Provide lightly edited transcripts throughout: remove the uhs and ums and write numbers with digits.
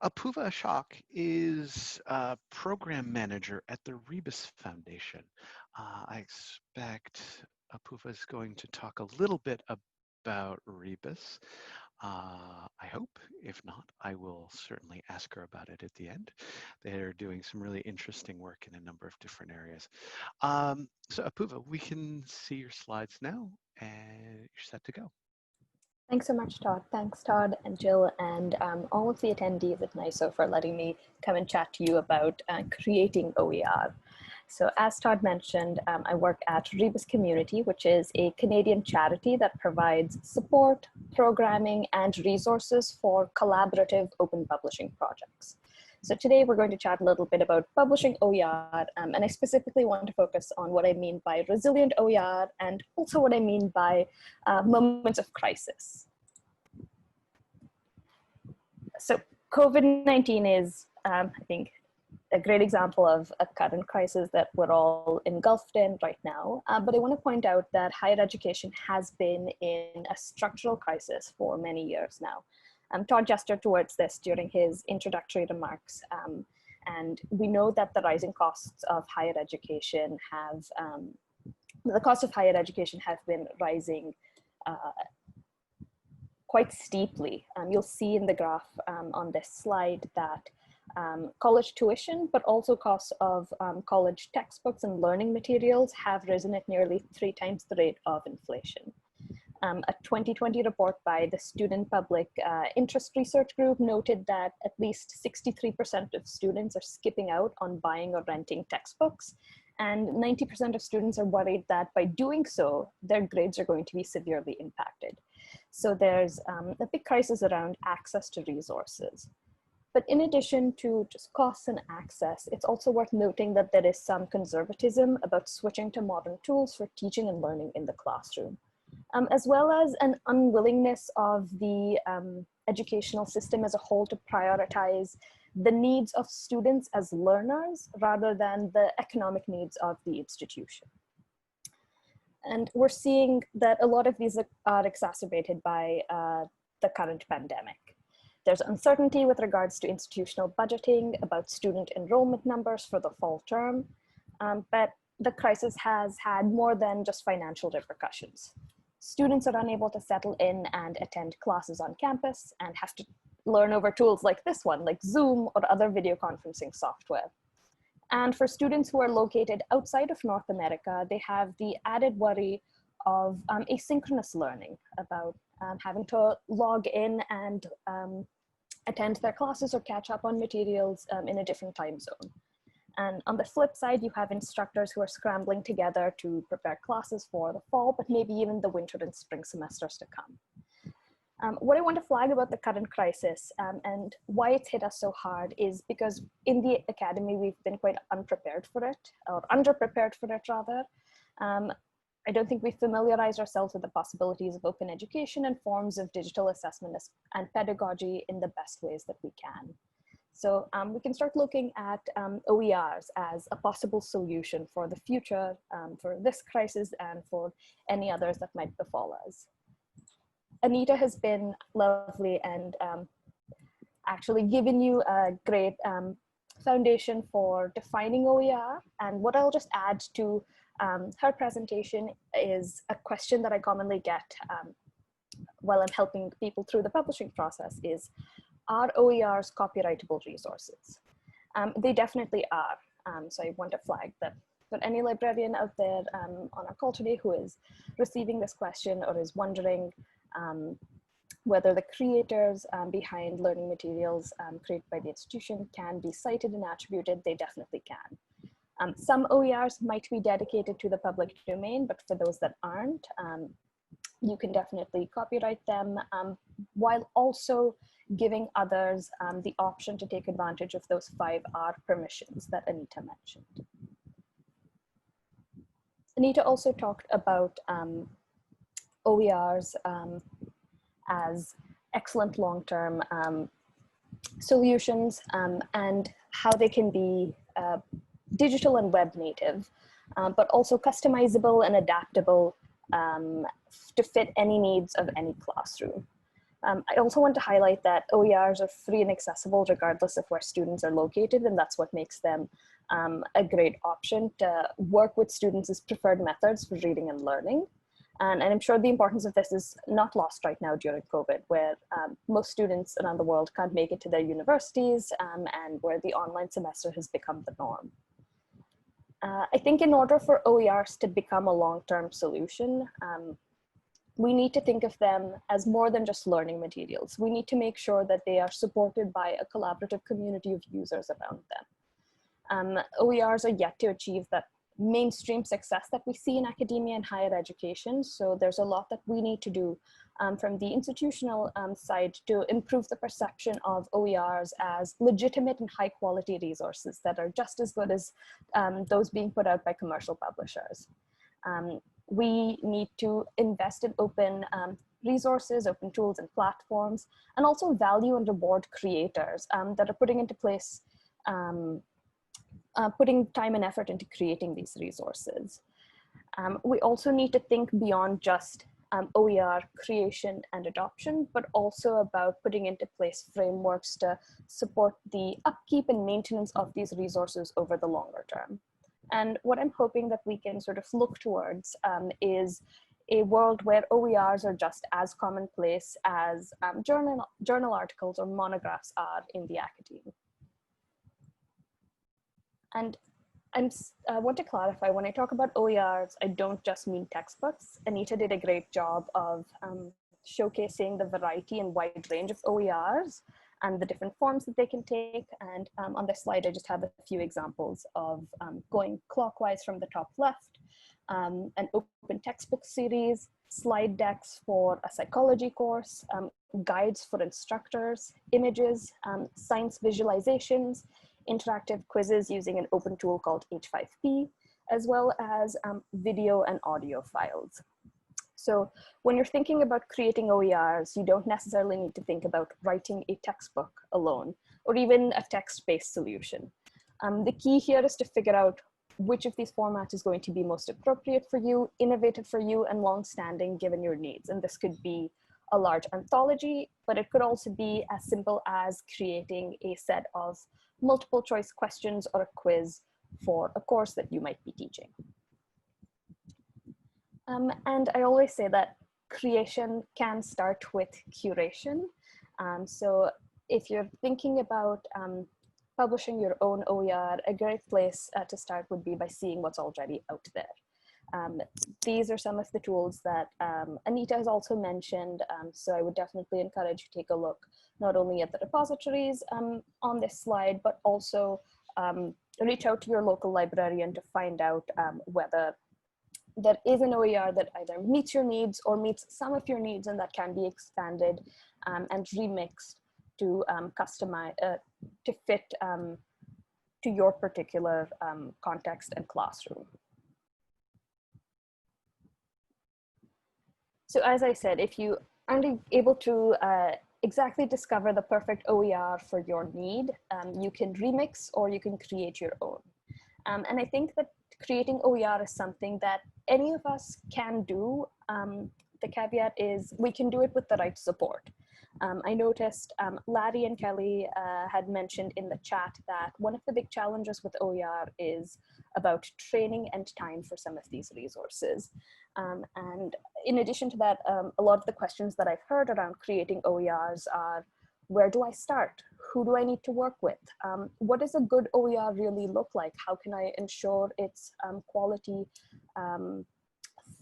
Apurva Ashok is a program manager at the Rebus Foundation. I expect Apurva is going to talk a little bit about Rebus. I hope. If not, I will certainly ask her about it at the end. They're doing some really interesting work in a number of different areas. So Apurva, we can see your slides now and you're set to go. Thanks so much, Todd. Thanks, Todd and Jill, and all of the attendees at NISO for letting me come and chat to you about creating OER. So as Todd mentioned, I work at Rebus Community, which is a Canadian charity that provides support, programming, and resources for collaborative open publishing projects. So today we're going to chat a little bit about publishing OER, and I specifically want to focus on what I mean by resilient OER and also what I mean by moments of crisis. So COVID-19 is, I think, a great example of a current crisis that we're all engulfed in right now. But I want to point out that higher education has been in a structural crisis for many years now. Todd gestured towards this during his introductory remarks. And we know that the rising costs of higher education have, the cost of higher education have been rising quite steeply. You'll see in the graph on this slide that college tuition, but also costs of college textbooks and learning materials have risen at nearly 3 times the rate of inflation. A 2020 report by the Student Public Interest Research Group noted that at least 63% of students are skipping out on buying or renting textbooks, and 90% of students are worried that by doing so, their grades are going to be severely impacted. So there's a big crisis around access to resources. But in addition to just costs and access, it's also worth noting that there is some conservatism about switching to modern tools for teaching and learning in the classroom. As well as an unwillingness of the educational system as a whole to prioritize the needs of students as learners rather than the economic needs of the institution. And we're seeing that a lot of these are exacerbated by the current pandemic. There's uncertainty with regards to institutional budgeting, about student enrollment numbers for the fall term, but the crisis has had more than just financial repercussions. Students are unable to settle in and attend classes on campus and have to learn over tools like this one, like Zoom or other video conferencing software. And for students who are located outside of North America, they have the added worry of asynchronous learning, about having to log in and attend their classes or catch up on materials in a different time zone. And on the flip side, you have instructors who are scrambling together to prepare classes for the fall, but maybe even the winter and spring semesters to come. What I want to flag about the current crisis and why it's hit us so hard is because in the academy, we've been quite unprepared for it, or underprepared for it rather. I don't think we familiarized ourselves with the possibilities of open education and forms of digital assessment and pedagogy in the best ways that we can. So we can start looking at OERs as a possible solution for the future, for this crisis and for any others that might befall us. Anita has been lovely and actually given you a great foundation for defining OER. And what I'll just add to her presentation is a question that I commonly get while I'm helping people through the publishing process is, are OERs copyrightable resources? They definitely are. So I want to flag that for any librarian out there on our call today who is receiving this question or is wondering whether the creators behind learning materials created by the institution can be cited and attributed, they definitely can. Some OERs might be dedicated to the public domain, but for those that aren't, you can definitely copyright them while also giving others the option to take advantage of those 5R permissions that Anita mentioned. Anita also talked about OERs as excellent long-term solutions and how they can be digital and web native, but also customizable and adaptable to fit any needs of any classroom. I also want to highlight that OERs are free and accessible regardless of where students are located, and that's what makes them a great option to work with students' preferred methods for reading and learning. And I'm sure the importance of this is not lost right now during COVID, where most students around the world can't make it to their universities and where the online semester has become the norm. I think in order for OERs to become a long-term solution, we need to think of them as more than just learning materials. We need to make sure that they are supported by a collaborative community of users around them. OERs are yet to achieve that mainstream success that we see in academia and higher education. So there's a lot that we need to do from the institutional side to improve the perception of OERs as legitimate and high quality resources that are just as good as those being put out by commercial publishers. We need to invest in open resources, open tools and platforms, and also value and reward creators that are putting into place putting time and effort into creating these resources. We also need to think beyond just OER creation and adoption, but also about putting into place frameworks to support the upkeep and maintenance of these resources over the longer term. And what I'm hoping that we can sort of look towards is a world where OERs are just as commonplace as journal articles or monographs are in the academia. And I want to clarify, when I talk about OERs, I don't just mean textbooks. Anita did a great job of showcasing the variety and wide range of OERs and the different forms that they can take. And on this slide, I just have a few examples of going clockwise from the top left, an open textbook series, slide decks for a psychology course, guides for instructors, images, science visualizations, interactive quizzes using an open tool called H5P, as well as video and audio files. So when you're thinking about creating OERs, you don't necessarily need to think about writing a textbook alone, or even a text-based solution. The key here is to figure out which of these formats is going to be most appropriate for you, innovative for you, and long-standing given your needs. And this could be a large anthology, but it could also be as simple as creating a set of multiple choice questions or a quiz for a course that you might be teaching. And I always say that creation can start with curation. So if you're thinking about publishing your own OER, a great place to start would be by seeing what's already out there. These are some of the tools that Anita has also mentioned, so I would definitely encourage you to take a look not only at the repositories on this slide, but also reach out to your local librarian to find out whether there is an OER that either meets your needs or meets some of your needs and that can be expanded and remixed to customize, to fit to your particular context and classroom. So as I said, if you aren't able to exactly discover the perfect OER for your need, you can remix or you can create your own. And I think that creating OER is something that any of us can do. The caveat is we can do it with the right support. I noticed Larry and Kelly had mentioned in the chat that one of the big challenges with OER is about training and time for some of these resources. And in addition to that, a lot of the questions that I've heard around creating OERs are, where do I start? Who do I need to work with? What does a good OER really look like? How can I ensure its quality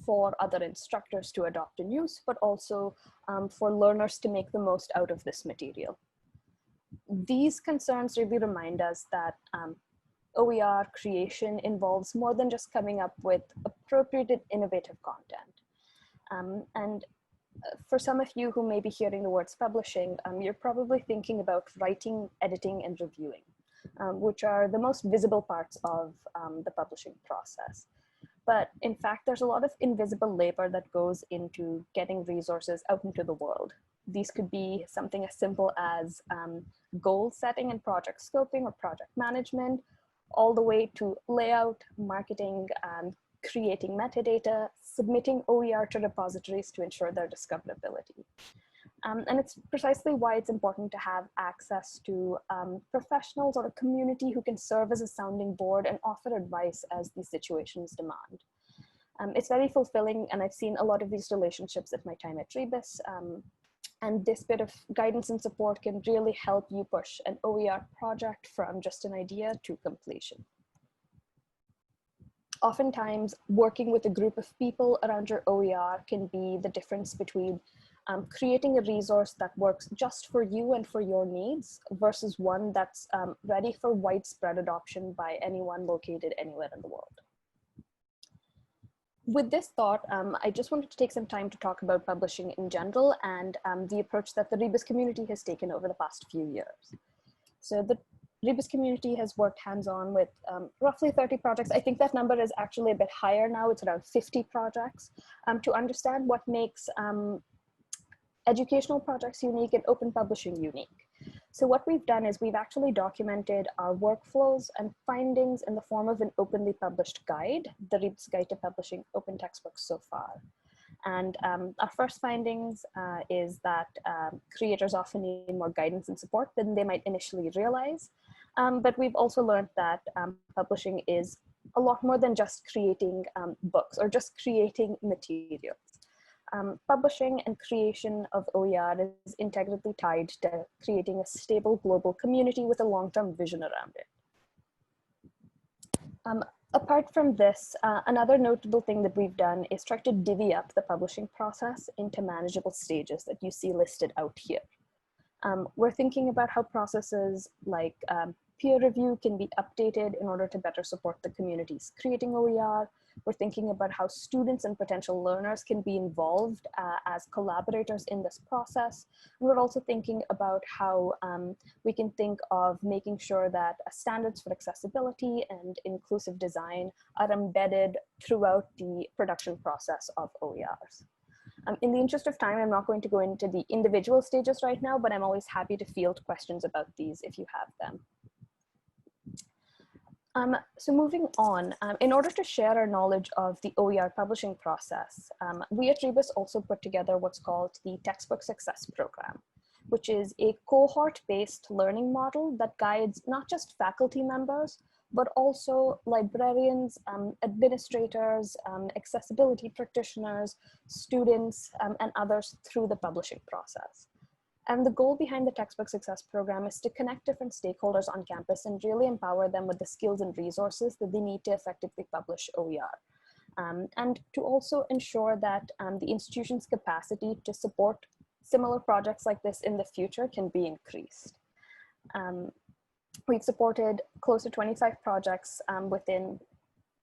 for other instructors to adopt and use, but also for learners to make the most out of this material? These concerns really remind us that OER creation involves more than just coming up with appropriate and innovative content. And for some of you who may be hearing the words publishing, you're probably thinking about writing, editing, and reviewing, which are the most visible parts of the publishing process. But in fact, there's a lot of invisible labor that goes into getting resources out into the world. These could be something as simple as goal setting and project scoping or project management, all the way to layout, marketing, creating metadata, submitting OER to repositories to ensure their discoverability. And it's precisely why it's important to have access to professionals or a community who can serve as a sounding board and offer advice as these situations demand. It's very fulfilling, and I've seen a lot of these relationships at my time at Rebus. And this bit of guidance and support can really help you push an OER project from just an idea to completion. Oftentimes, working with a group of people around your OER can be the difference between creating a resource that works just for you and for your needs versus one that's ready for widespread adoption by anyone located anywhere in the world. With this thought, I just wanted to take some time to talk about publishing in general and the approach that the Rebus community has taken over the past few years. So the Rebus community has worked hands-on with roughly 30 projects. I think that number is actually a bit higher now. It's around 50 projects to understand what makes educational projects unique and open publishing unique. So what we've done is we've actually documented our workflows and findings in the form of an openly published guide, the Rebus Guide to Publishing Open Textbooks so far. And our first findings is that creators often need more guidance and support than they might initially realize. But we've also learned that publishing is a lot more than just creating books or just creating materials. Publishing and creation of OER is integrally tied to creating a stable global community with a long-term vision around it. Apart from this, another notable thing that we've done is try to divvy up the publishing process into manageable stages that you see listed out here. We're thinking about how processes like peer review can be updated in order to better support the communities creating OER. We're thinking about how students and potential learners can be involved as collaborators in this process. And we're also thinking about how we can think of making sure that standards for accessibility and inclusive design are embedded throughout the production process of OERs. In the interest of time, I'm not going to go into the individual stages right now, but I'm always happy to field questions about these if you have them. So moving on, in order to share our knowledge of the OER publishing process, we at Rebus also put together what's called the Textbook Success Program, which is a cohort-based learning model that guides not just faculty members, but also librarians, administrators, accessibility practitioners, students, and others through the publishing process. And the goal behind the Textbook Success Program is to connect different stakeholders on campus and really empower them with the skills and resources that they need to effectively publish OER. And to also ensure that the institution's capacity to support similar projects like this in the future can be increased. We've supported close to 25 projects within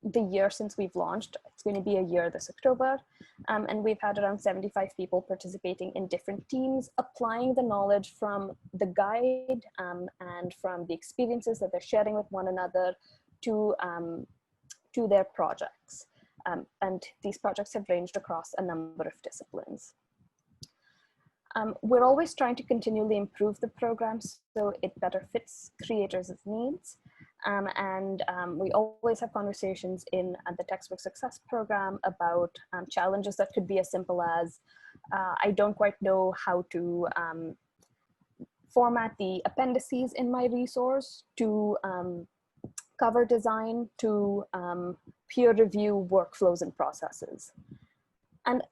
the year since we've launched. It's going to be a year this October. And we've had around 75 people participating in different teams, applying the knowledge from the guide and from the experiences that they're sharing with one another to their projects. And these projects have ranged across a number of disciplines. We're always trying to continually improve the program so it better fits creators' needs. We always have conversations in the Textbook Success Program about challenges that could be as simple as, I don't quite know how to format the appendices in my resource, to cover design, to peer review workflows and processes. And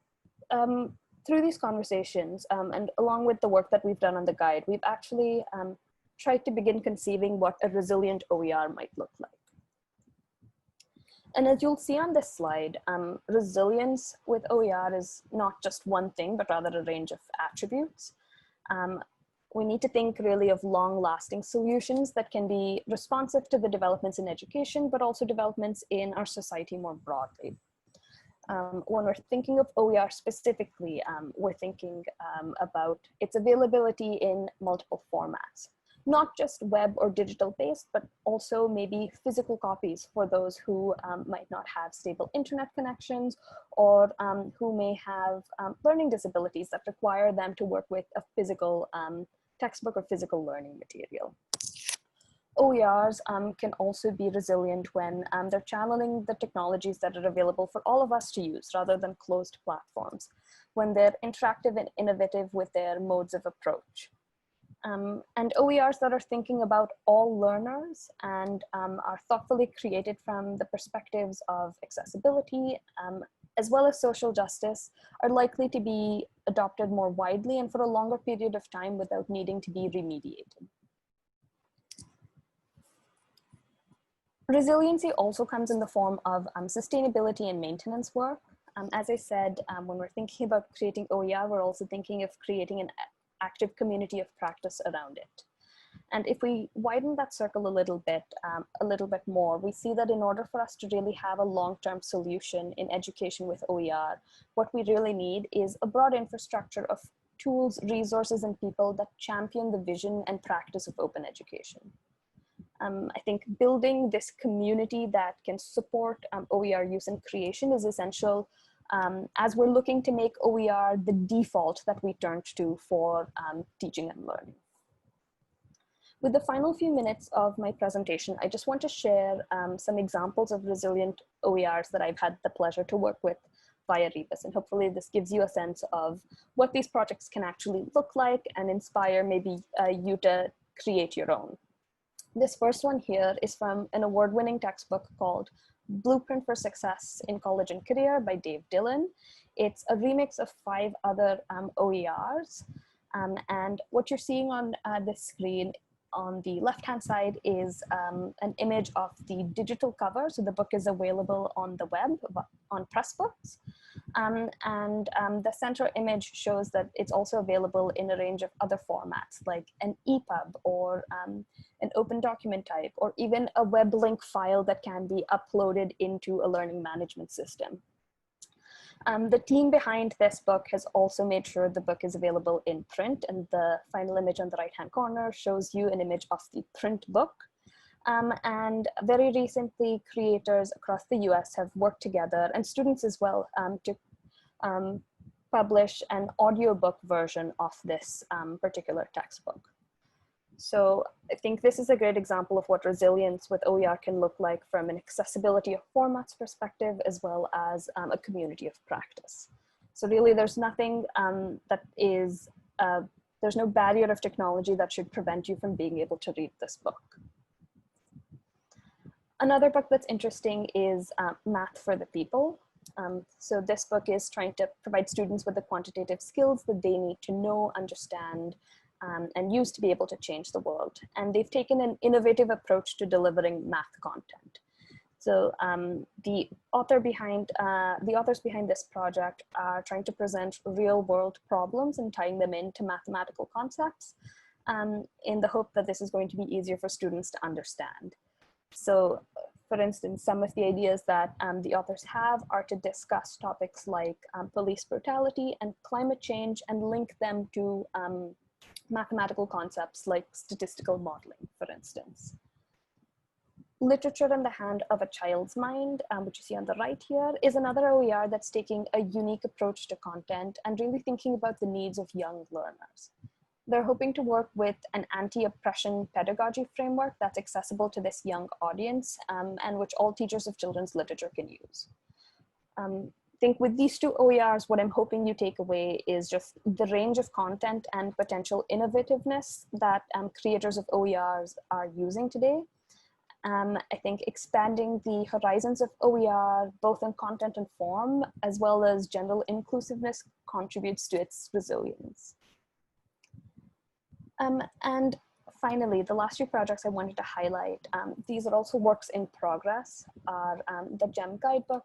through these conversations, and along with the work that we've done on the guide, we've actually tried to begin conceiving what a resilient OER might look like. And as you'll see on this slide, resilience with OER is not just one thing, but rather a range of attributes. We need to think really of long-lasting solutions that can be responsive to the developments in education, but also developments in our society more broadly. When we're thinking of OER specifically, we're thinking about its availability in multiple formats. Not just web or digital based, but also maybe physical copies for those who might not have stable internet connections or who may have learning disabilities that require them to work with a physical textbook or physical learning material. OERs can also be resilient when they're channeling the technologies that are available for all of us to use rather than closed platforms. when they're interactive and innovative with their modes of approach. And OERs that are thinking about all learners and are thoughtfully created from the perspectives of accessibility, as well as social justice, are likely to be adopted more widely and for a longer period of time without needing to be remediated. Resiliency also comes in the form of sustainability and maintenance work. As I said, when we're thinking about creating OER, we're also thinking of creating an active community of practice around it. And if we widen that circle a little bit more, we see that in order for us to really have a long-term solution in education with OER, what we really need is a broad infrastructure of tools, resources, and people that champion the vision and practice of open education. I think building this community that can support OER use and creation is essential as we're looking to make OER the default that we turn to for teaching and learning. With the final few minutes of my presentation, I just want to share some examples of resilient OERs that I've had the pleasure to work with via Rebus. And hopefully this gives you a sense of what these projects can actually look like and inspire maybe you to create your own. This first one here is from an award-winning textbook called Blueprint for Success in College and Career by Dave Dillon. It's a remix of 5 other OERs. And what you're seeing on this screen on the left-hand side is an image of the digital cover. So the book is available on the web, on Pressbooks. The center image shows that it's also available in a range of other formats like an EPUB or an open document type, or even a web link file that can be uploaded into a learning management system. The team behind this book has also made sure the book is available in print, and the final image on the right-hand corner shows you an image of the print book. And very recently, creators across the US have worked together, and students as well, to publish an audiobook version of this particular textbook. So I think this is a great example of what resilience with OER can look like from an accessibility of formats perspective, as well as a community of practice. So really there's nothing there's no barrier of technology that should prevent you from being able to read this book. Another book that's interesting is Math for the People. So this book is trying to provide students with the quantitative skills that they need to know, understand, and use to be able to change the world. And they've taken an innovative approach to delivering math content. So the authors behind this project are trying to present real world problems and tying them into mathematical concepts in the hope that this is going to be easier for students to understand. So for instance, some of the ideas that the authors have are to discuss topics like police brutality and climate change and link them to mathematical concepts like statistical modeling, for instance. Literature in the Hand of a Child's Mind, which you see on the right here, is another OER that's taking a unique approach to content and really thinking about the needs of young learners. They're hoping to work with an anti-oppression pedagogy framework that's accessible to this young audience and which all teachers of children's literature can use. I think with these 2 OERs, what I'm hoping you take away is just the range of content and potential innovativeness that creators of OERs are using today. I think expanding the horizons of OER, both in content and form, as well as general inclusiveness, contributes to its resilience. And finally, the last 2 projects I wanted to highlight, these are also works in progress, are the GEM guidebook,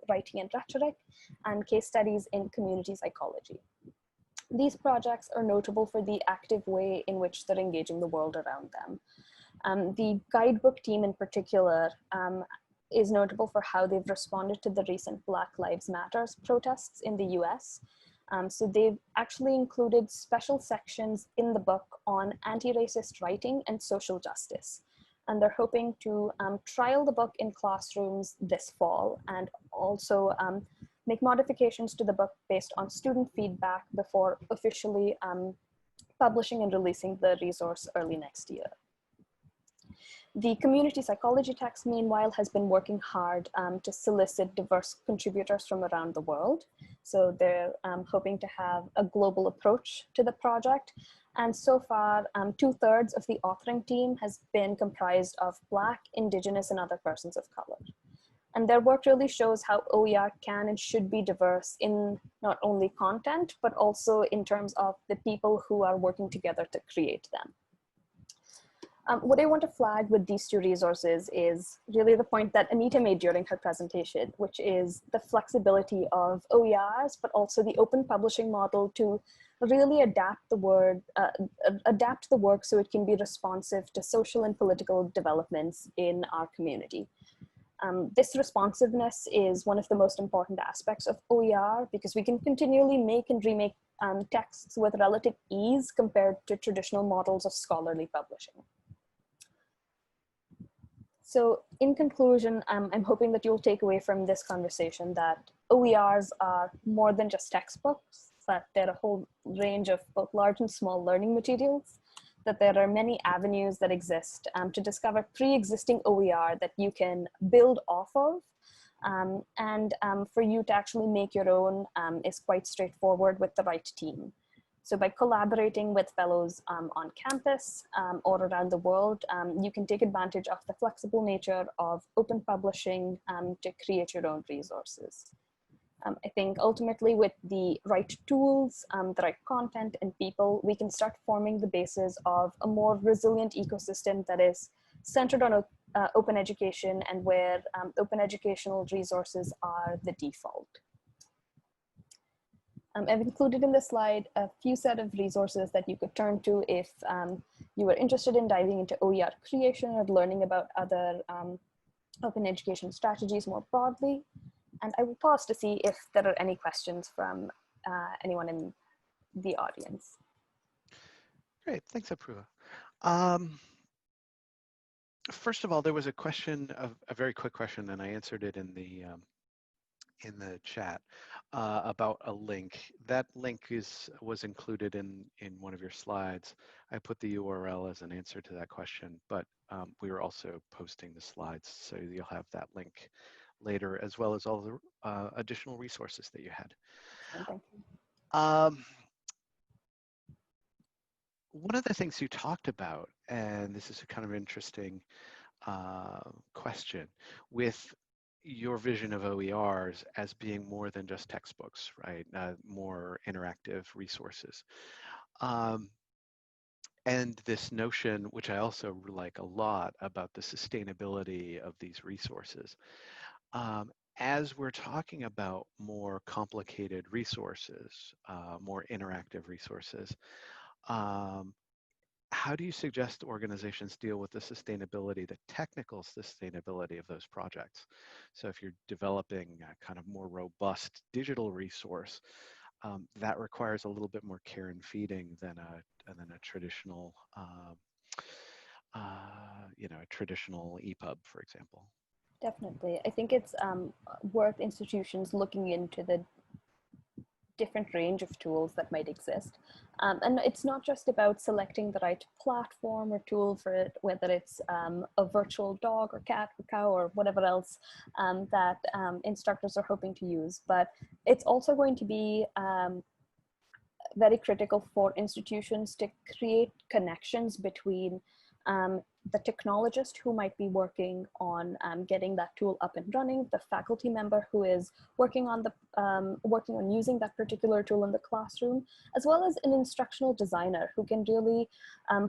Writing and Rhetoric, and case studies in community psychology. These projects are notable for the active way in which they're engaging the world around them. The guidebook team in particular is notable for how they've responded to the recent Black Lives Matter protests in the US. So they've actually included special sections in the book on anti-racist writing and social justice. And they're hoping to trial the book in classrooms this fall and also make modifications to the book based on student feedback before officially publishing and releasing the resource early next year. The community psychology text, meanwhile, has been working hard to solicit diverse contributors from around the world. So they're hoping to have a global approach to the project. And so far, 2/3 of the authoring team has been comprised of Black, Indigenous, and other persons of color. And their work really shows how OER can and should be diverse in not only content, but also in terms of the people who are working together to create them. What I want to flag with these two resources is really the point that Anita made during her presentation, which is the flexibility of OERs, but also the open publishing model to really adapt the work so it can be responsive to social and political developments in our community. This responsiveness is one of the most important aspects of OER because we can continually make and remake texts with relative ease compared to traditional models of scholarly publishing. So in conclusion, I'm hoping that you'll take away from this conversation that OERs are more than just textbooks, that they're a whole range of both large and small learning materials, that there are many avenues that exist to discover pre-existing OER that you can build off of. And for you to actually make your own is quite straightforward with the right team. So by collaborating with fellows on campus or around the world, you can take advantage of the flexible nature of open publishing to create your own resources. I think ultimately with the right tools, the right content and people, we can start forming the basis of a more resilient ecosystem that is centered on open education and where open educational resources are the default. I've included in the slide a few set of resources that you could turn to if you were interested in diving into OER creation or learning about other open education strategies more broadly. And I will pause to see if there are any questions from anyone in the audience. Great, thanks, Apurva. First of all, there was a question, a very quick question, and I answered it in the chat about a link. That link was included in one of your slides. I put the URL as an answer to that question, but we were also posting the slides, so you'll have that link later, as well as all the additional resources that you had. Okay. One of the things you talked about, and this is a kind of interesting question, with your vision of OERs as being more than just textbooks, right? More interactive resources. And this notion, which I also like a lot, about the sustainability of these resources. As we're talking about more complicated resources, more interactive resources, how do you suggest organizations deal with the sustainability, the technical sustainability of those projects? So if you're developing a kind of more robust digital resource, that requires a little bit more care and feeding than a traditional, a traditional EPUB, for example. Definitely. I think it's worth institutions looking into the different range of tools that might exist. And it's not just about selecting the right platform or tool for it, whether it's a virtual dog or cat or cow or whatever else that instructors are hoping to use, but it's also going to be very critical for institutions to create connections between the technologist who might be working on getting that tool up and running, the faculty member who is working on using that particular tool in the classroom, as well as an instructional designer who can really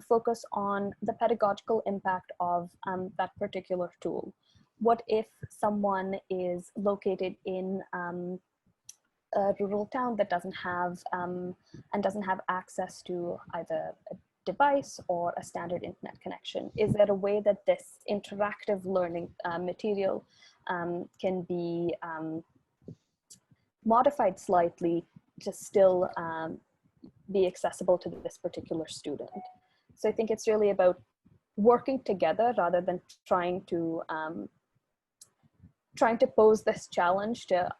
focus on the pedagogical impact of that particular tool. What if someone is located in a rural town that doesn't have access to either a device or a standard internet connection? Is there a way that this interactive learning material can be modified slightly to still be accessible to this particular student? So I think it's really about working together rather than trying to pose this challenge to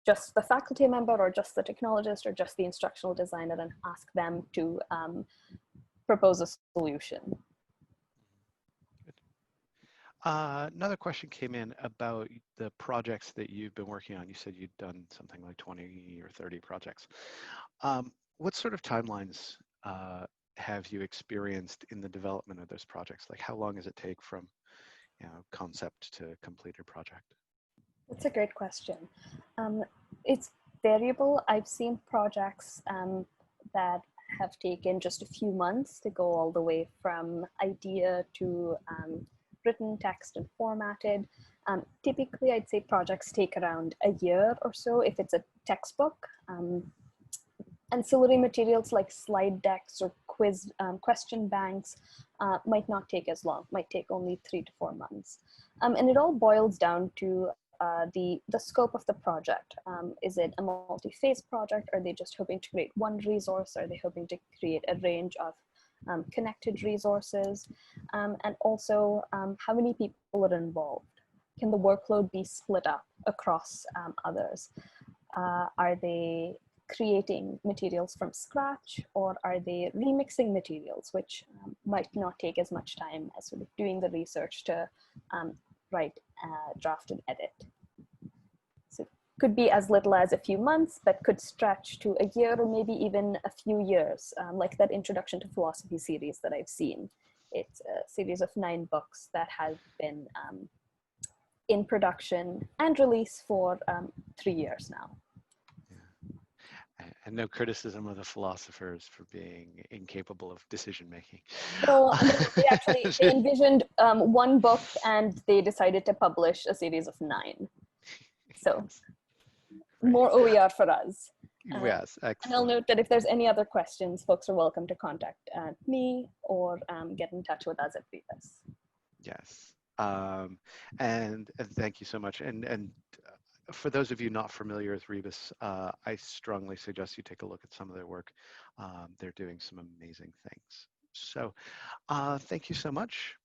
just the faculty member or just the technologist or just the instructional designer and ask them to propose a solution. Good. Another question came in about the projects that you've been working on. You said you'd done something like 20 or 30 projects. What sort of timelines have you experienced in the development of those projects? Like how long does it take from concept to completed project? That's a great question. It's variable. I've seen projects that have taken just a few months to go all the way from idea to written text and formatted. Typically, I'd say projects take around a year or so if it's a textbook. Ancillary materials like slide decks or quiz question banks might not take as long, might take only 3 to 4 months. And it all boils down to the scope of the project. Is it a multi-phase project? Are they just hoping to create one resource? Are they hoping to create a range of connected resources? And also, how many people are involved? Can the workload be split up across others? Are they creating materials from scratch, or are they remixing materials, which might not take as much time as sort of doing the research to write, draft, and edit? So it could be as little as a few months, but could stretch to a year or maybe even a few years, like that Introduction to Philosophy series that I've seen. It's a series of 9 books that have been in production and released for 3 years now. And no criticism of the philosophers for being incapable of decision making. No, they envisioned 1 book and they decided to publish a series of 9. So Yes. more OER for us. Yes, excellent. And I'll note that if there's any other questions, folks are welcome to contact me or get in touch with us at Rebus. Yes, and thank you so much. And for those of you not familiar with Rebus, I strongly suggest you take a look at some of their work. They're doing some amazing things. So thank you so much.